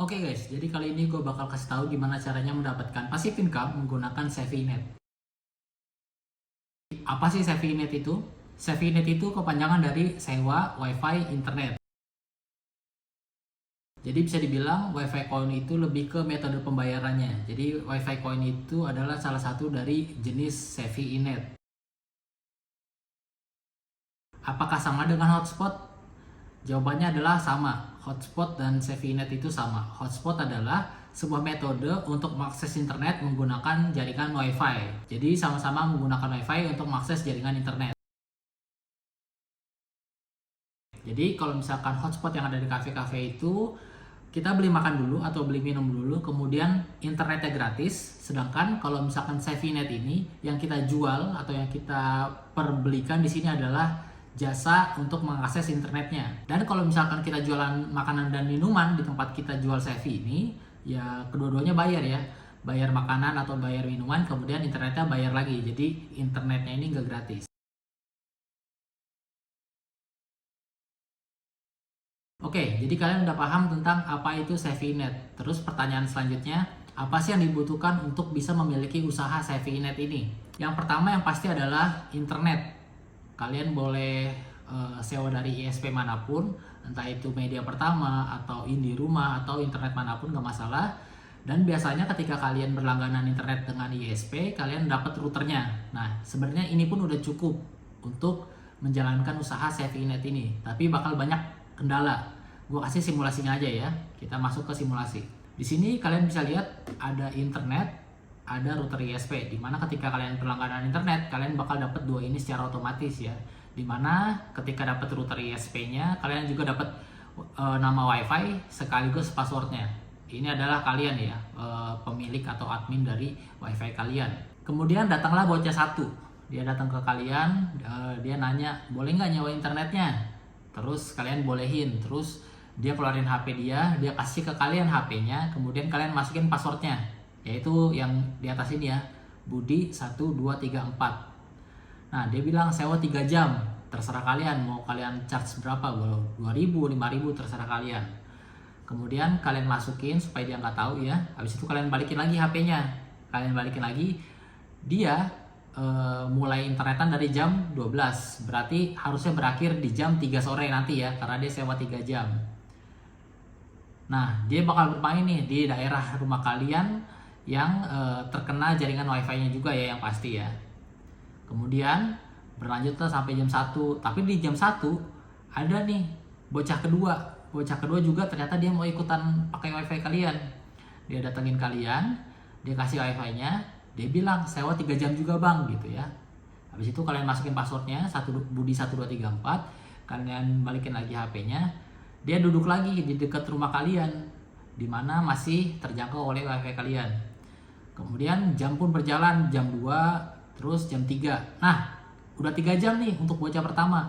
Oke guys, jadi kali ini gue bakal kasih tahu gimana caranya mendapatkan passive income menggunakan SafetyNet. Apa sih SafetyNet itu? SafetyNet itu kepanjangan dari sewa WiFi internet. Jadi bisa dibilang WiFi Coin itu lebih ke metode pembayarannya. Jadi WiFi Coin itu adalah salah satu dari jenis SafetyNet. Apakah sama dengan hotspot? Jawabannya adalah sama. Hotspot dan SafetyNet itu sama. Hotspot adalah sebuah metode untuk mengakses internet menggunakan jaringan WiFi. Jadi sama-sama menggunakan WiFi untuk mengakses jaringan internet. Jadi kalau misalkan hotspot yang ada di kafe-kafe itu kita beli makan dulu atau beli minum dulu, kemudian internetnya gratis. Sedangkan kalau misalkan SafetyNet ini yang kita jual atau yang kita perbelikan di sini adalah jasa untuk mengakses internetnya. Dan kalau misalkan kita jualan makanan dan minuman di tempat kita jual Savvy ini, ya kedua-duanya bayar ya. Bayar makanan atau bayar minuman, kemudian internetnya bayar lagi. Jadi internetnya ini nggak gratis. Oke, jadi kalian udah paham tentang apa itu SafetyNet. Terus pertanyaan selanjutnya, apa sih yang dibutuhkan untuk bisa memiliki usaha SafetyNet ini? Yang pertama yang pasti adalah internet. Kalian boleh sewa dari ISP manapun, entah itu Media Pertama atau Indi Rumah atau internet manapun gak masalah. Dan biasanya ketika kalian berlangganan internet dengan ISP, kalian dapat routernya. Nah, sebenarnya ini pun udah cukup untuk menjalankan usaha SafetyNet ini. Tapi bakal banyak kendala. Gue kasih simulasinya aja ya. Kita masuk ke simulasi. Di sini kalian bisa lihat ada internet, ada router ISP, dimana ketika kalian berlangganan internet, kalian bakal dapat dua ini secara otomatis ya. Dimana ketika dapat router ISP-nya, kalian juga dapat nama WiFi sekaligus passwordnya. Ini adalah kalian ya, pemilik atau admin dari WiFi kalian. Kemudian datanglah bocah satu, dia datang ke kalian, dia nanya, boleh nggak nyewa internetnya? Terus kalian bolehin, terus dia keluarin HP dia kasih ke kalian HP-nya, kemudian kalian masukin passwordnya, yaitu yang di atas ini ya, Budi 1234. Nah, dia bilang sewa 3 jam, terserah kalian mau kalian charge berapa, 2000, 5000, terserah kalian. Kemudian kalian masukin supaya dia nggak tahu ya. Habis itu kalian balikin lagi HP-nya, kalian balikin lagi, dia mulai internetan dari jam 12, berarti harusnya berakhir di jam 3 sore nanti ya, karena dia sewa 3 jam. Nah, dia bakal bermain nih di daerah rumah kalian yang terkena jaringan WiFi-nya juga ya, yang pasti ya. Kemudian berlanjutlah sampai jam 1. Tapi di jam 1 ada nih bocah kedua. Bocah kedua juga ternyata dia mau ikutan pakai WiFi kalian. Dia datengin kalian, dia kasih WiFi-nya, dia bilang sewa 3 jam juga bang gitu ya. Habis itu kalian masukin passwordnya, Budi 1234, kalian balikin lagi HP-nya. Dia duduk lagi di dekat rumah kalian, dimana masih terjangkau oleh WiFi kalian. Kemudian jam pun berjalan, jam 2, terus jam 3. Nah, udah 3 jam nih untuk bocah pertama.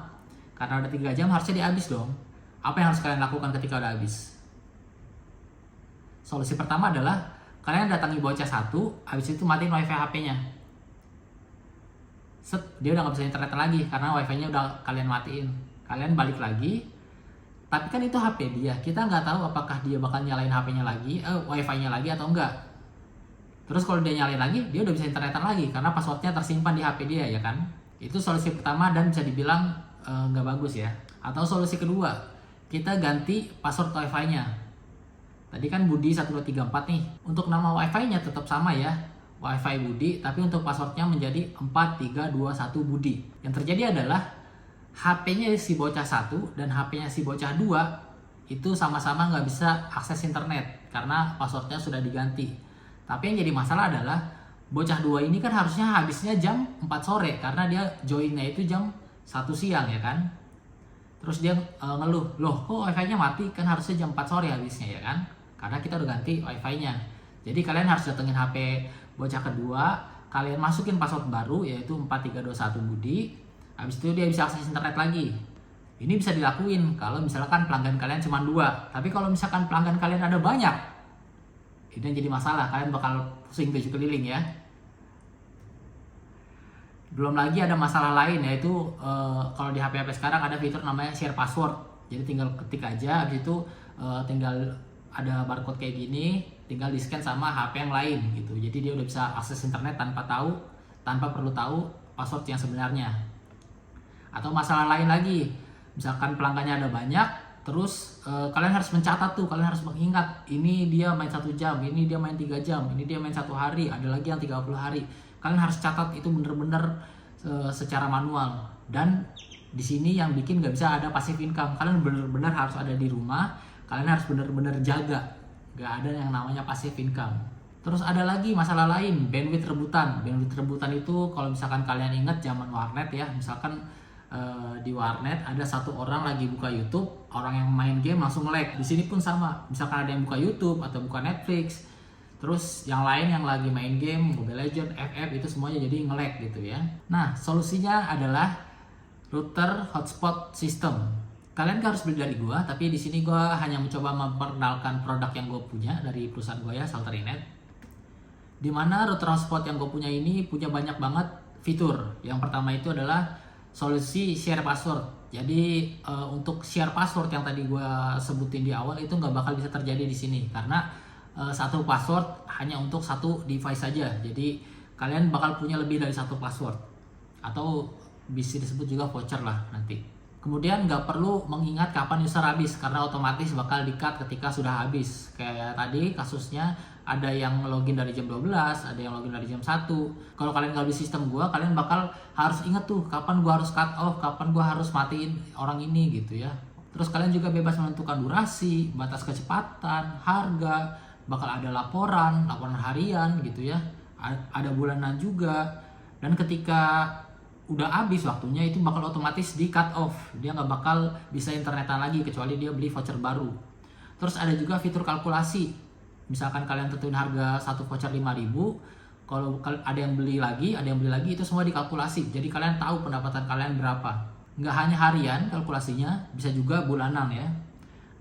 Karena udah 3 jam harusnya dia habis dong. Apa yang harus kalian lakukan ketika udah habis? Solusi pertama adalah kalian datangi bocah satu, habis itu matiin WiFi HP-nya. Set, dia udah nggak bisa internet lagi karena WiFi-nya udah kalian matiin. Kalian balik lagi, tapi kan itu HP dia, kita nggak tahu apakah dia bakal nyalain HP-nya lagi, WiFi-nya lagi atau enggak. Terus kalau dia nyalain lagi, dia udah bisa internetan lagi karena passwordnya tersimpan di HP dia ya kan. Itu solusi pertama dan bisa dibilang nggak bagus ya. Atau solusi kedua, kita ganti password WiFi-nya. Tadi kan Budi 1234 nih. Untuk nama WiFi-nya tetap sama ya, WiFi Budi, tapi untuk passwordnya menjadi 4321 Budi. Yang terjadi adalah HP-nya si bocah 1 dan HP-nya si bocah 2 itu sama-sama nggak bisa akses internet karena passwordnya sudah diganti. Tapi yang jadi masalah adalah bocah 2 ini kan harusnya habisnya jam 4 sore karena dia joinnya itu jam 1 siang ya kan. Terus dia ngeluh, loh kok WiFi-nya mati, kan harusnya jam 4 sore habisnya ya kan, karena kita udah ganti WiFi-nya. Jadi kalian harus datengin HP bocah kedua, kalian masukin password baru yaitu 4321 Budi. Habis itu dia bisa akses internet lagi. Ini bisa dilakuin kalau misalkan pelanggan kalian cuma 2. Tapi kalau misalkan pelanggan kalian ada banyak, ini yang jadi masalah, kalian bakal pusing tujuh keliling ya. Belum lagi ada masalah lain, yaitu kalau di HP-HP sekarang ada fitur namanya share password. Jadi tinggal ketik aja, habis itu tinggal ada barcode kayak gini, tinggal di scan sama HP yang lain gitu. Jadi dia udah bisa akses internet tanpa perlu tahu password yang sebenarnya. Atau masalah lain lagi, misalkan pelanggannya ada banyak, terus kalian harus mencatat tuh, kalian harus mengingat ini dia main 1 jam, ini dia main 3 jam, ini dia main 1 hari, ada lagi yang 30 hari. Kalian harus catat itu bener-bener secara manual. Dan di sini yang bikin gak bisa ada passive income. Kalian bener-bener harus ada di rumah, kalian harus bener-bener jaga, gak ada yang namanya passive income. Terus ada lagi masalah lain, bandwidth rebutan. Bandwidth rebutan itu kalau misalkan kalian ingat zaman warnet ya, misalkan di warnet ada satu orang lagi buka YouTube, orang yang main game langsung lag. Di sini pun sama, misalkan ada yang buka YouTube atau buka Netflix, terus yang lain yang lagi main game, Mobile Legends, FF itu semuanya jadi nge-lag gitu ya. Nah, solusinya adalah router hotspot system. Kalian gak harus beli dari gua, tapi di sini gua hanya mencoba memperkenalkan produk yang gua punya dari perusahaan gua ya, Salterinet. Dimana router hotspot yang gua punya ini punya banyak banget fitur. Yang pertama itu adalah solusi share password. Jadi untuk share password yang tadi gua sebutin di awal itu nggak bakal bisa terjadi di sini karena satu password hanya untuk satu device saja. Jadi kalian bakal punya lebih dari satu password atau bisa disebut juga voucher lah nanti. Kemudian nggak perlu mengingat kapan user habis karena otomatis bakal di-cut ketika sudah habis. Kayak tadi kasusnya ada yang login dari jam 12, ada yang login dari jam 1. Kalau kalian nggak beli sistem gua, kalian bakal harus inget tuh kapan gua harus cut off, kapan gua harus matiin orang ini gitu ya. Terus kalian juga bebas menentukan durasi, batas kecepatan, harga, bakal ada laporan harian gitu ya. Ada bulanan juga. Dan ketika udah habis waktunya itu bakal otomatis di cut off, dia nggak bakal bisa internetan lagi kecuali dia beli voucher baru. Terus ada juga fitur kalkulasi, misalkan kalian tentuin harga satu voucher 5.000, kalau ada yang beli lagi itu semua dikalkulasi, jadi kalian tahu pendapatan kalian berapa. Nggak hanya harian kalkulasinya, bisa juga bulanan ya.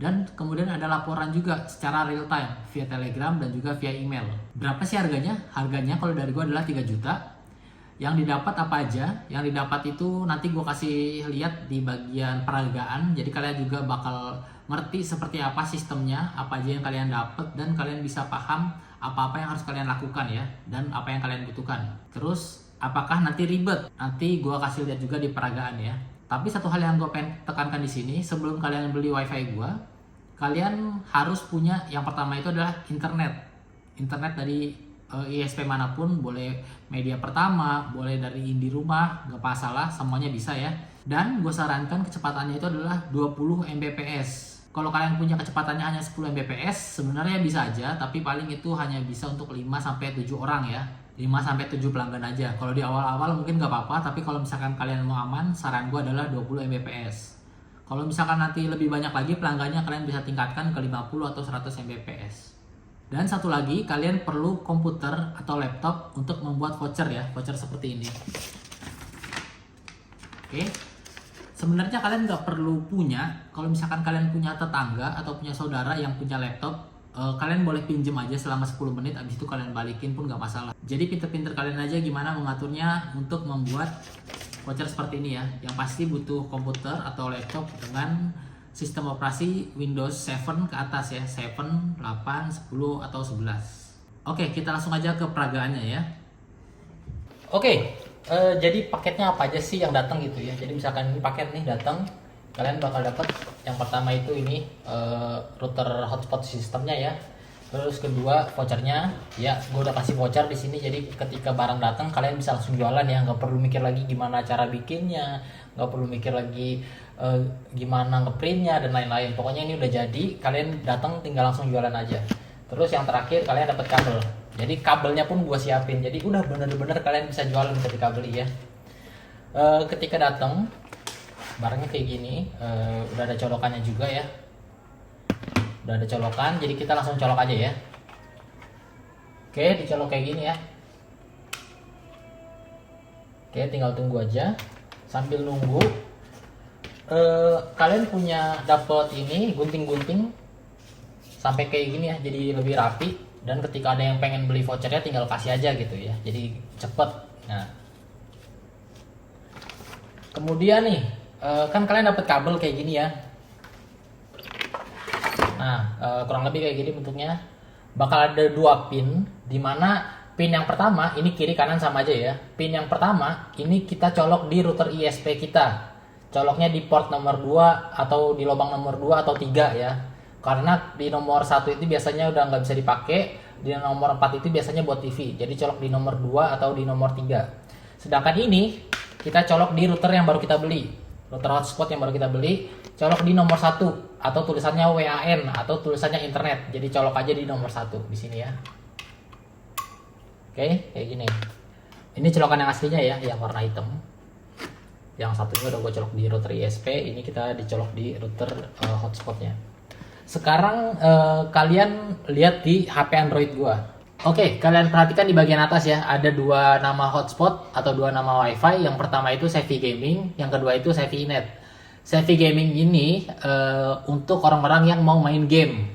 Dan kemudian ada laporan juga secara real time via Telegram dan juga via email. Berapa sih harganya? Harganya kalau dari gua adalah 3 juta. Yang didapat apa aja? Yang didapat itu nanti gue kasih lihat di bagian peragaan. Jadi kalian juga bakal ngerti seperti apa sistemnya, apa aja yang kalian dapat, dan kalian bisa paham apa-apa yang harus kalian lakukan ya, dan apa yang kalian butuhkan. Terus apakah nanti ribet? Nanti gue kasih lihat juga di peragaan ya. Tapi satu hal yang gue pengen tekankan di sini, sebelum kalian beli wifi gue, kalian harus punya yang pertama itu adalah internet dari ISP manapun, boleh media pertama, boleh dari di rumah, gak masalah, semuanya bisa ya. Dan gue sarankan kecepatannya itu adalah 20 Mbps. Kalau kalian punya kecepatannya hanya 10 Mbps, sebenarnya bisa aja, tapi paling itu hanya bisa untuk 5-7 orang ya. 5-7 pelanggan aja. Kalau di awal-awal mungkin gak apa-apa, tapi kalau misalkan kalian mau aman, saran gue adalah 20 Mbps. Kalau misalkan nanti lebih banyak lagi pelanggannya, kalian bisa tingkatkan ke 50 atau 100 Mbps. Dan satu lagi, kalian perlu komputer atau laptop untuk membuat voucher ya, voucher seperti ini. Oke, sebenarnya kalian nggak perlu punya. Kalau misalkan kalian punya tetangga atau punya saudara yang punya laptop, kalian boleh pinjem aja selama 10 menit, abis itu kalian balikin pun nggak masalah. Jadi pinter-pinter kalian aja gimana mengaturnya untuk membuat voucher seperti ini ya. Yang pasti butuh komputer atau laptop dengan sistem operasi Windows 7 ke atas ya, 7, 8, 10, atau 11. Oke, kita langsung aja ke peragaannya ya. Oke, jadi paketnya apa aja sih yang datang gitu ya. Jadi misalkan ini paket nih datang, kalian bakal dapat yang pertama itu ini router hotspot sistemnya ya. Terus kedua vouchernya, ya gue udah kasih voucher di sini. Jadi ketika barang datang kalian bisa langsung jualan ya, nggak perlu mikir lagi gimana cara bikinnya, nggak perlu mikir lagi gimana ngeprintnya dan lain-lain. Pokoknya ini udah jadi, kalian datang tinggal langsung jualan aja. Terus yang terakhir kalian dapat kabel. Jadi kabelnya pun gue siapin. Jadi udah bener-bener kalian bisa jualan ketika beli ya. Ketika datang barangnya kayak gini, udah ada colokannya juga ya. Udah ada colokan, jadi kita langsung colok aja ya. Oke, dicolok kayak gini ya. Oke, tinggal tunggu aja. Sambil nunggu, kalian punya dapet ini gunting-gunting sampai kayak gini ya, jadi lebih rapi. Dan ketika ada yang pengen beli vouchernya tinggal kasih aja gitu ya, jadi cepet. Nah, kemudian nih kan kalian dapet kabel kayak gini ya. Nah, kurang lebih kayak gini bentuknya. Bakal ada 2 pin, dimana pin yang pertama, ini kiri kanan sama aja ya. Pin yang pertama, ini kita colok di router ISP kita. Coloknya di port nomor 2 atau di lubang nomor 2 atau 3 ya. Karena di nomor 1 itu biasanya udah nggak bisa dipakai, di nomor 4 itu biasanya buat TV. Jadi colok di nomor 2 atau di nomor 3. Sedangkan ini kita colok di router yang baru kita beli. Router hotspot yang baru kita beli, colok di nomor 1 atau tulisannya WAN atau tulisannya internet. Jadi colok aja di nomor 1 di sini ya. Oke, kayak gini. Ini colokan yang aslinya ya, yang warna hitam. Yang satunya udah gue colok di router ISP, ini kita dicolok di router hotspotnya. Sekarang kalian lihat di HP Android gua. Oke, kalian perhatikan di bagian atas ya, ada 2 nama hotspot atau 2 nama WiFi. Yang pertama itu Savvy Gaming, yang kedua itu SavvyNet. Savvy Gaming ini untuk orang-orang yang mau main game.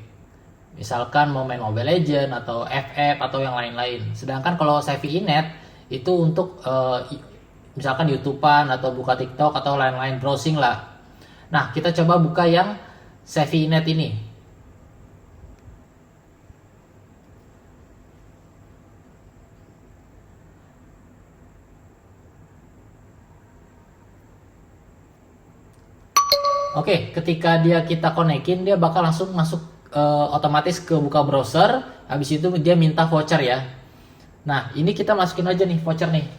Misalkan mau main Mobile Legends atau FF atau yang lain-lain. Sedangkan kalau SavvyNet itu untuk misalkan YouTubean atau buka TikTok atau lain-lain, browsing lah. Nah, kita coba buka yang SavvyNet ini. Oke, ketika kita konekin, dia bakal langsung masuk otomatis ke buka browser. Habis itu dia minta voucher ya. Nah, ini kita masukin aja nih voucher nih.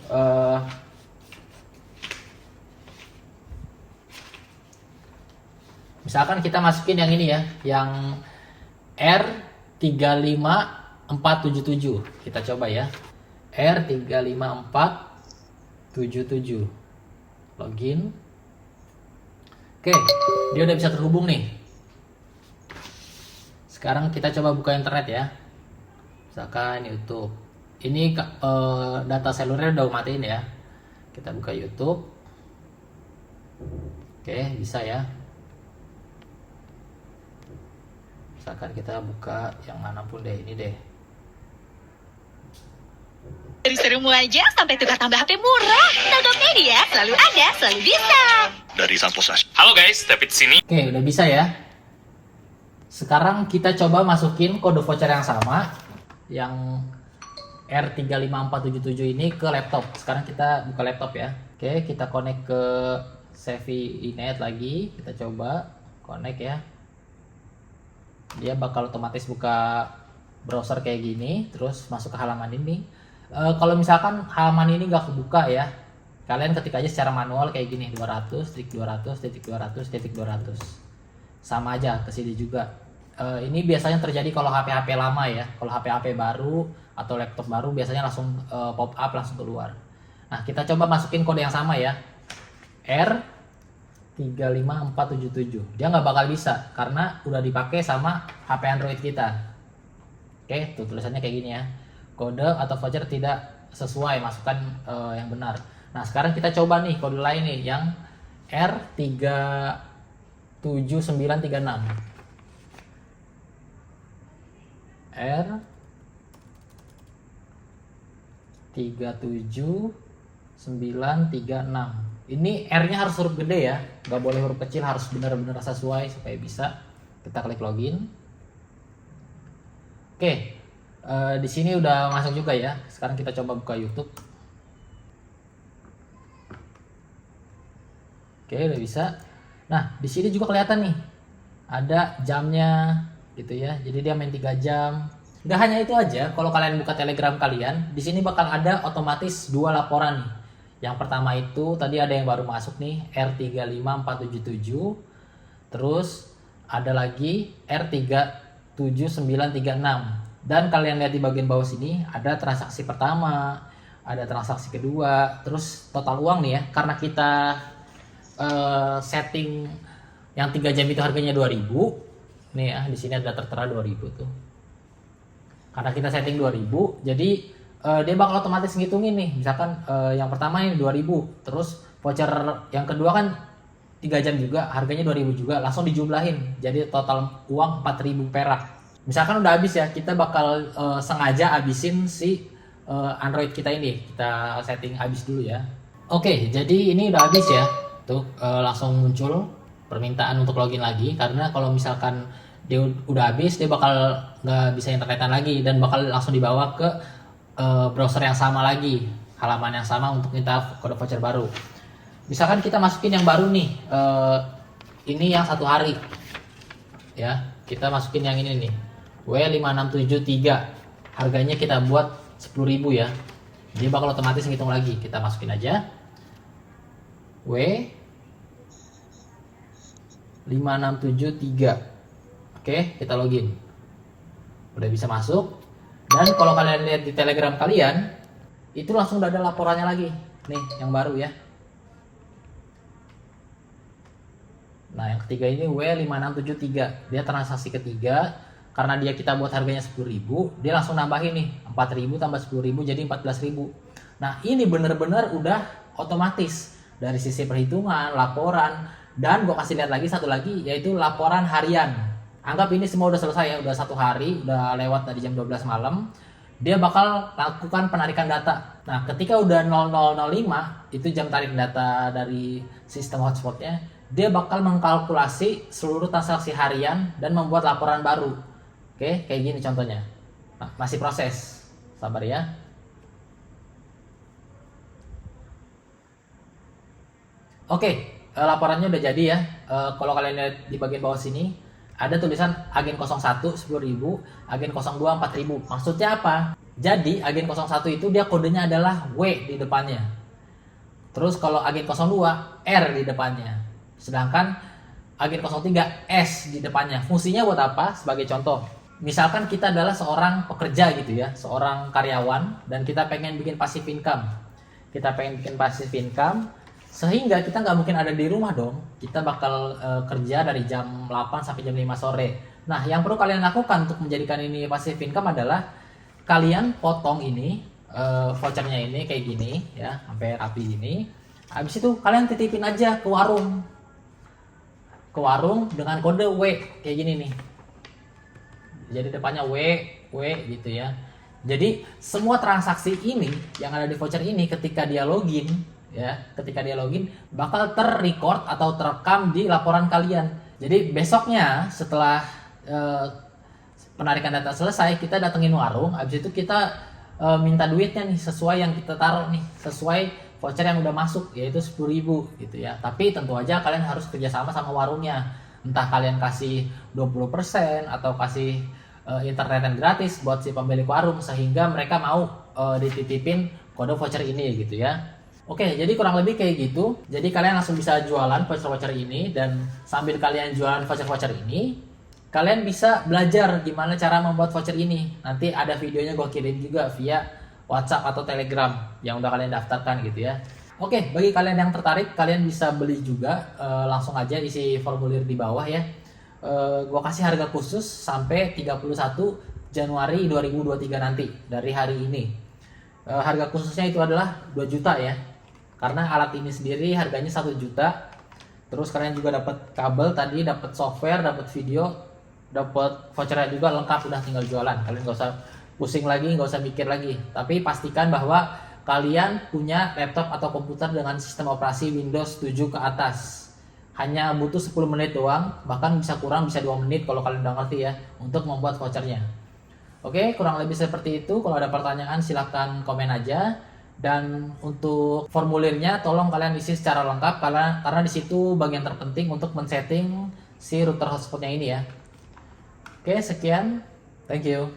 Misalkan kita masukin yang ini ya, yang R35477. Kita coba ya. R35477. Login. Oke, dia udah bisa terhubung nih. Sekarang kita coba buka internet ya. Misalkan YouTube. Ini data seluler udah matiin ya. Kita buka YouTube. Oke, bisa ya. Misalkan kita buka yang manapun deh, ini deh. Dari seru aja sampai tukar tambah HP murah. Tokopedia selalu ada, selalu bisa. Dari Samposas. Halo guys, David sini. Oke, udah bisa ya. Sekarang kita coba masukin kode voucher yang sama, yang R35477 ini ke laptop. Sekarang kita buka laptop ya. Oke, kita connect ke SavvyNet lagi. Kita coba connect ya. Dia bakal otomatis buka browser kayak gini, terus masuk ke halaman ini. Kalau misalkan halaman ini nggak kebuka ya, kalian ketik aja secara manual kayak gini, 200.200.200.200. Sama aja ke sini juga. Ini biasanya terjadi kalau HP-HP lama ya. Kalau HP-HP baru atau laptop baru biasanya langsung pop up, langsung keluar. Nah, kita coba masukin kode yang sama ya, R35477. Dia nggak bakal bisa karena udah dipakai sama HP Android kita. Oke, tuh tulisannya kayak gini ya. Kode atau voucher tidak sesuai, masukkan yang benar. Nah, sekarang kita coba nih kode lain nih, yang R37936. R37936. Ini R-nya harus huruf gede ya, nggak boleh huruf kecil, harus benar-benar sesuai supaya bisa. Kita klik login. Oke, di sini udah masuk juga ya. Sekarang kita coba buka YouTube. Oke, udah bisa. Nah, di sini juga kelihatan nih, ada jamnya gitu ya. Jadi dia main 3 jam. Nggak hanya itu aja, kalau kalian buka Telegram kalian, di sini bakal ada otomatis 2 laporan nih. Yang pertama itu tadi ada yang baru masuk nih, R35477. Terus ada lagi R37936. Dan kalian lihat di bagian bawah sini ada transaksi pertama, ada transaksi kedua, terus total uang nih ya. Karena kita setting yang 3 jam itu harganya 2000. Nih ya, di sini ada tertera 2000 tuh. Karena kita setting 2000, jadi dia bakal otomatis ngitungin nih. Misalkan yang pertama ini 2000, terus voucher yang kedua kan 3 jam juga, harganya 2000 juga, langsung dijumlahin. Jadi total uang 4000 perak. Misalkan udah habis ya, kita bakal sengaja habisin si Android kita ini. Kita setting habis dulu ya. Oke, jadi ini udah habis ya. Tuh langsung muncul permintaan untuk login lagi. Karena kalau misalkan dia udah habis, dia bakal nggak bisa internetan lagi dan bakal langsung dibawa ke browser yang sama lagi, halaman yang sama untuk minta kode voucher baru. Misalkan kita masukin yang baru nih, ini yang 1 hari ya, kita masukin yang ini nih, W5673, harganya kita buat 10.000 ya, dia bakal otomatis ngitung lagi. Kita masukin aja W5673. Oke, kita login, udah bisa masuk. Dan kalau kalian lihat di Telegram kalian, itu langsung udah ada laporannya lagi nih, yang baru ya. Nah, yang ketiga ini W5673, dia transaksi ketiga. Karena dia kita buat harganya 10.000, dia langsung nambahin nih 4.000 tambah 10.000 jadi 14.000. Nah, ini bener-bener udah otomatis dari sisi perhitungan, laporan, dan gue kasih lihat lagi satu lagi, yaitu laporan harian. Anggap ini semua udah selesai ya, udah 1 hari, udah lewat dari jam 12 malam. Dia bakal lakukan penarikan data. Nah, ketika udah 00.05, itu jam tarik data dari sistem hotspotnya, dia bakal mengkalkulasi seluruh transaksi harian dan membuat laporan baru. Oke, kayak gini contohnya. Nah, masih proses, sabar ya. Oke, laporannya udah jadi ya. Kalau kalian lihat di bagian bawah sini, ada tulisan agen 01 10.000, agen 02 4.000. Maksudnya apa? Jadi agen 01 itu dia kodenya adalah W di depannya. Terus kalau agen 02 R di depannya. Sedangkan agen 03 S di depannya. Fungsinya buat apa? Sebagai contoh, misalkan kita adalah seorang pekerja gitu ya, seorang karyawan, dan kita pengen bikin passive income. Sehingga kita nggak mungkin ada di rumah dong. Kita bakal kerja dari jam 8 sampai jam 5 sore. Nah, yang perlu kalian lakukan untuk menjadikan ini passive income adalah kalian potong ini vouchernya ini kayak gini ya, sampai rapi gini. Habis itu kalian titipin aja ke warung. Dengan kode W kayak gini nih. Jadi depannya W gitu ya. Jadi semua transaksi ini yang ada di voucher ini ketika dia login bakal terrecord atau terekam di laporan kalian. Jadi besoknya setelah penarikan data selesai, kita datengin warung, habis itu kita minta duitnya nih sesuai yang kita taruh nih, sesuai voucher yang udah masuk, yaitu 10.000 gitu ya. Tapi tentu aja kalian harus kerjasama sama warungnya. Entah kalian kasih 20% atau kasih internet yang gratis buat si pemilik warung, sehingga mereka mau dititipin kode voucher ini gitu ya. Oke, jadi kurang lebih kayak gitu. Jadi kalian langsung bisa jualan voucher-voucher ini, dan sambil kalian jualan voucher-voucher ini, kalian bisa belajar gimana cara membuat voucher ini. Nanti ada videonya gue kirim juga via WhatsApp atau Telegram yang udah kalian daftarkan gitu ya. Oke, bagi kalian yang tertarik, kalian bisa beli juga. Langsung aja isi formulir di bawah ya. Gue kasih harga khusus sampai 31 Januari 2023 nanti dari hari ini. Harga khususnya itu adalah 2 juta ya. Karena alat ini sendiri harganya 1 juta. Terus kalian juga dapat kabel tadi, dapat software, dapat video, dapat vouchernya juga lengkap, udah tinggal jualan. Kalian gak usah pusing lagi, gak usah mikir lagi. Tapi pastikan bahwa kalian punya laptop atau komputer dengan sistem operasi Windows 7 ke atas. Hanya butuh 10 menit doang, bahkan bisa kurang, bisa 2 menit kalau kalian udah ngerti ya, untuk membuat vouchernya. Oke, kurang lebih seperti itu. Kalau ada pertanyaan silahkan komen aja. Dan untuk formulirnya tolong kalian isi secara lengkap, karena di situ bagian terpenting untuk men-setting si router hotspotnya ini ya. Oke, sekian. Thank you.